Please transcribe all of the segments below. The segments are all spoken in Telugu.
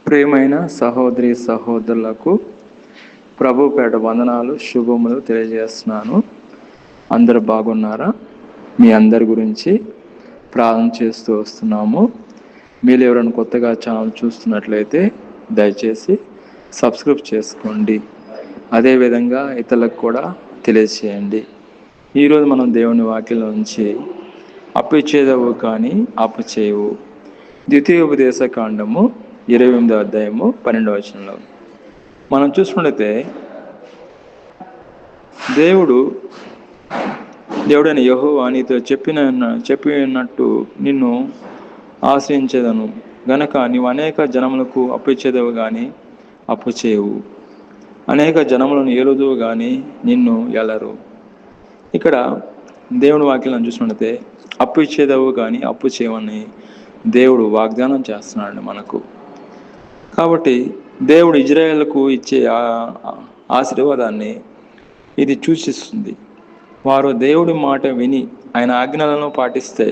ప్రియమైన సహోదరి సహోదరులకు ప్రభుపేట వందనాలు శుభములు తెలియజేస్తున్నాను. అందరు బాగున్నారా? మీ అందరి గురించి ప్రార్థన చేస్తూ వస్తున్నాము. మీరు ఎవరైనా కొత్తగా ఛానల్ చూస్తున్నట్లయితే దయచేసి సబ్స్క్రైబ్ చేసుకోండి. అదేవిధంగా ఇతరులకు కూడా తెలియజేయండి. ఈరోజు మనం దేవుని వాక్యం నుంచి అప్పు ఇచ్చేదవు కానీ అప్పు చేయవు, ద్వితీయోపదేశ కాండము 28వ అధ్యాయము 12వ వచనంలో మనం చూసుకుంటే దేవుడైన యెహోవా నీతో చెప్పినట్టు నిన్ను ఆశ్రయించేదను గనక నీవు అనేక జనములకు అప్పు ఇచ్చేదవు కానీ అప్పు చేయవు, అనేక జనములను ఏలుదువు కానీ నిన్ను ఎలరు. ఇక్కడ దేవుని వాక్యాలను చూసుకుంటే అప్పు ఇచ్చేదవు కానీ అప్పు చేయవని దేవుడు వాగ్దానం చేస్తున్నాడు మనకు. కాబట్టి దేవుడు ఇజ్రాయేలుకు ఇచ్చే ఆశీర్వాదాన్ని ఇది సూచిస్తుంది. వారు దేవుడి మాట విని ఆయన ఆజ్ఞలను పాటిస్తే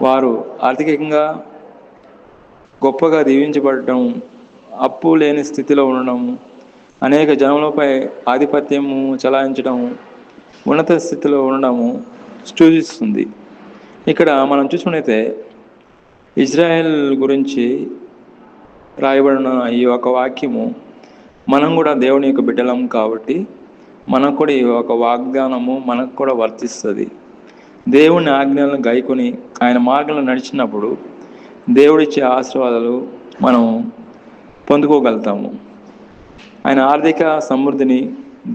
వారు ఆర్థికంగా గొప్పగా దీవించబడటం, అప్పు లేని స్థితిలో ఉండడం, అనేక జనములపై ఆధిపత్యము చలాయించడం, ఉన్నత స్థితిలో ఉండడము సూచిస్తుంది. ఇక్కడ మనం చూసుకున్నైతే ఇజ్రాయెల్ గురించి రాయబడిన ఈ యొక్క వాక్యము మనం కూడా దేవుని యొక్క బిడ్డలం కాబట్టి మనకు కూడా ఈ యొక్క వాగ్దానము మనకు కూడా వర్తిస్తుంది. దేవుని ఆజ్ఞలను గైకొని ఆయన మార్గంలో నడిచినప్పుడు దేవుడిచ్చే ఆశీర్వాదాలు మనం పొందుకోగలుగుతాము. ఆయన ఆర్థిక సమృద్ధిని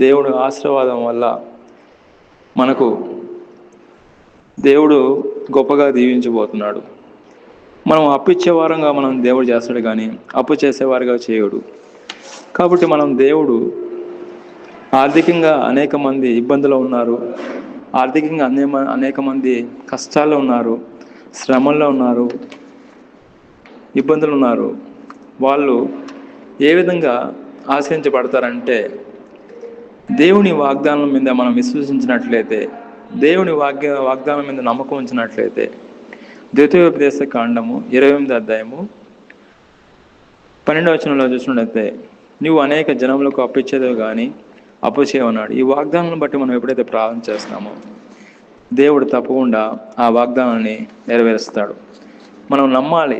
దేవుడు ఆశీర్వాదం వల్ల మనకు దేవుడు గొప్పగా దీవించబోతున్నాడు. మనం అప్పు ఇచ్చేవారంగా మనం దేవుడు చేస్తాడు కానీ అప్పు చేసేవారుగా చేయడు. కాబట్టి మనం దేవుడు ఆర్థికంగా అనేక మంది ఇబ్బందులు ఉన్నారు, ఆర్థికంగా అనేక మంది కష్టాల్లో ఉన్నారు, శ్రమల్లో ఉన్నారు, ఇబ్బందులు ఉన్నారు. వాళ్ళు ఏ విధంగా ఆశ్రయించబడతారంటే దేవుని వాగ్దానం మీద మనం విశ్వసించినట్లయితే, దేవుని వాగ్దానం మీద నమ్మకం ఉంచినట్లయితే ద్వితీయోపదేశ కాండము 28వ అధ్యాయము 12వ వచనంలో చూసినట్లయితే నువ్వు అనేక జనములకు అప్పు ఇచ్చేదో కానీ అప్పు చేయమన్నాడు. ఈ వాగ్దానాన్ని బట్టి మనం ఎప్పుడైతే ప్రార్థన చేస్తున్నామో దేవుడు తప్పకుండా ఆ వాగ్దానాన్ని నెరవేరుస్తాడు. మనం నమ్మాలి,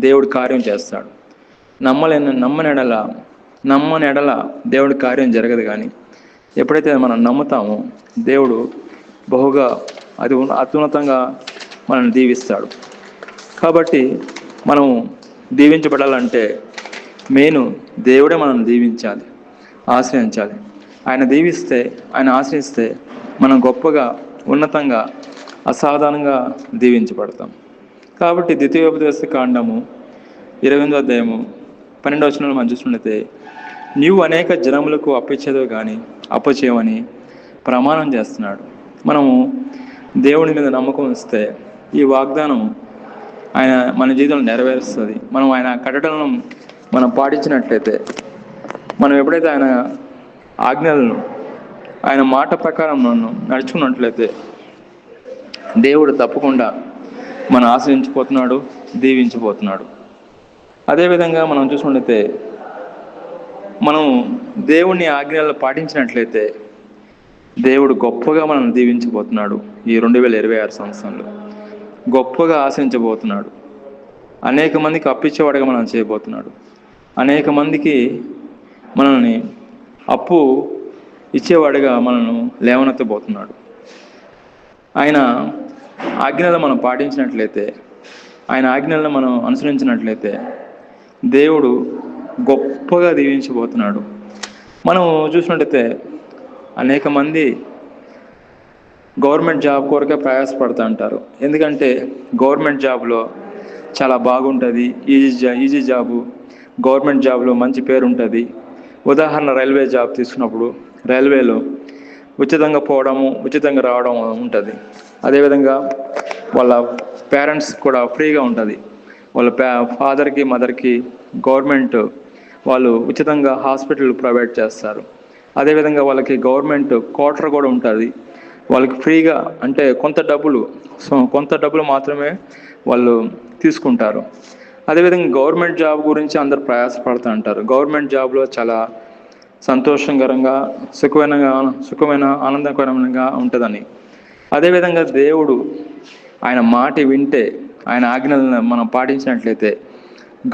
దేవుడు కార్యం చేస్తాడు. నమ్మని ఎడల దేవుడి కార్యం జరగదు. కానీ ఎప్పుడైతే మనం నమ్ముతామో దేవుడు బహుగా అత్యున్నతంగా మనల్ని దీవిస్తాడు. కాబట్టి మనం దీవించబడాలంటే మెయిన్ దేవుడే మనల్ని దీవించాలి, ఆశ్రయించాలి. ఆయన దీవిస్తే, ఆయన ఆశ్రయిస్తే మనం గొప్పగా, ఉన్నతంగా, అసాధారణంగా దీవించబడతాం. కాబట్టి ద్వితీయోపదేశ కాండము 28వ అధ్యాయము 12వ వచనంలో మనం చూసుకుంటే నీవు అనేక జనములకు అప్పిచ్చేదవు కానీ అప్పు చేయమని ప్రమాణం చేస్తున్నాడు. మనము దేవుని మీద నమ్మకం ఇస్తే ఈ వాగ్దానం ఆయన మన జీవితంలో నెరవేరుస్తుంది. మనం ఆయన కట్టడలను మనం పాటించినట్లయితే, మనం ఎప్పుడైతే ఆయన ఆజ్ఞలను, ఆయన మాట ప్రకారం నడుచుకున్నట్లయితే దేవుడు తప్పకుండా మనం ఆశ్రయించిపోతున్నాడు, దీవించిపోతున్నాడు. అదేవిధంగా మనం చూసుకుంటే మనం దేవుని ఆజ్ఞలను పాటించినట్లయితే దేవుడు గొప్పగా మనల్ని దీవించబోతున్నాడు. ఈ 2026 సంవత్సరంలో గొప్పగా ఆశించబోతున్నాడు. అనేక మందికి అప్పిచ్చేవాడుగా మనం చేయబోతున్నాడు. అనేక మందికి మనల్ని అప్పు ఇచ్చేవాడుగా మనల్ని లేవనెత్తబోతున్నాడు. ఆయన ఆజ్ఞలను మనం పాటించినట్లయితే, ఆయన ఆజ్ఞలను మనం అనుసరించినట్లయితే దేవుడు గొప్పగా దీవించబోతున్నాడు. మనం చూసినట్లయితే అనేక మంది గవర్నమెంట్ జాబ్ కొరకే ప్రయాసపడుతూ అంటారు. ఎందుకంటే గవర్నమెంట్ జాబ్లో చాలా బాగుంటుంది, ఈజీ జాబు, గవర్నమెంట్ జాబ్లో మంచి పేరు ఉంటుంది. ఉదాహరణ రైల్వే జాబ్ తీసుకున్నప్పుడు రైల్వేలో ఉచితంగా పోవడము, ఉచితంగా రావడం ఉంటుంది. అదేవిధంగా వాళ్ళ పేరెంట్స్ కూడా ఫ్రీగా ఉంటుంది. వాళ్ళ ఫాదర్కి మదర్కి గవర్నమెంట్ వాళ్ళు ఉచితంగా హాస్పిటల్ ప్రొవైడ్ చేస్తారు. అదేవిధంగా వాళ్ళకి గవర్నమెంట్ క్వార్టర్ కూడా ఉంటుంది. వాళ్ళకి ఫ్రీగా, అంటే కొంత డబ్బులు మాత్రమే వాళ్ళు తీసుకుంటారు. అదేవిధంగా గవర్నమెంట్ జాబ్ గురించి అందరు ప్రయాసపడుతూ ఉంటారు. గవర్నమెంట్ జాబ్లో చాలా సంతోషకరంగా, సుఖమైన ఆనందకరంగా ఉంటుందని. అదేవిధంగా దేవుడు ఆయన మాట వింటే, ఆయన ఆజ్ఞలను మనం పాటించినట్లయితే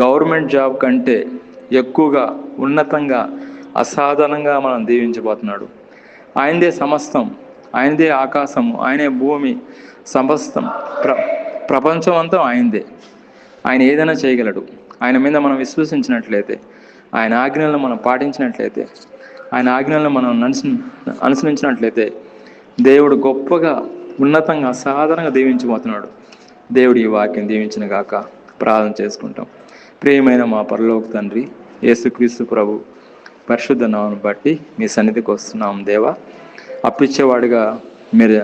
గవర్నమెంట్ జాబ్ కంటే ఎక్కువగా, ఉన్నతంగా, అసాధారణంగా మనం దీవించబోతున్నాడు. ఆయనదే సమస్తం, ఆయనదే ఆకాశము, ఆయనే భూమి, సమస్తం, ప్రపంచం అంతా ఆయనదే. ఆయన ఏదైనా చేయగలడు. ఆయన మీద మనం విశ్వసించినట్లయితే, ఆయన ఆజ్ఞలను మనం పాటించినట్లయితే, ఆయన ఆజ్ఞలను మనం అనుసరించినట్లయితే దేవుడు గొప్పగా, ఉన్నతంగా, అసాధారణంగా దీవించబోతున్నాడు. దేవుడు ఈ వాక్యం దీవించిన గాక. ప్రార్థన చేసుకుంటాం. ప్రియమైన మా పరలోక తండ్రి, యేసుక్రీస్తు ప్రభు పరిశుద్ధ నామమును బట్టి మీ సన్నిధికి వస్తున్నాం దేవా. అప్పిచ్చేవాడిగా మీరు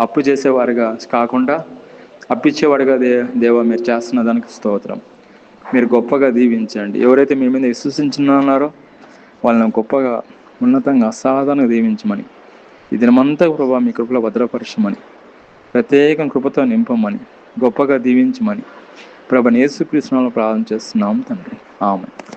అప్పు చేసేవాడిగా కాకుండా అప్పిచ్చేవాడిగా దేవా మీరు చేస్తున్న దానికి స్తోత్రం. మీరు గొప్పగా దీవించండి. ఎవరైతే మీ మీద విశ్వసించున్నారో వాళ్ళని గొప్పగా, ఉన్నతంగా, అసాధారణంగా దీవించమని, ఈ దినమంతా ప్రభావ మీ కృపలో భద్రపరచమని, ప్రత్యేక కృపతో నింపమని, గొప్పగా దీవించమని ప్రభువైన యేసుక్రీస్తు నామములో ప్రార్థన చేస్తున్నాము తండ్రి. ఆమేన్.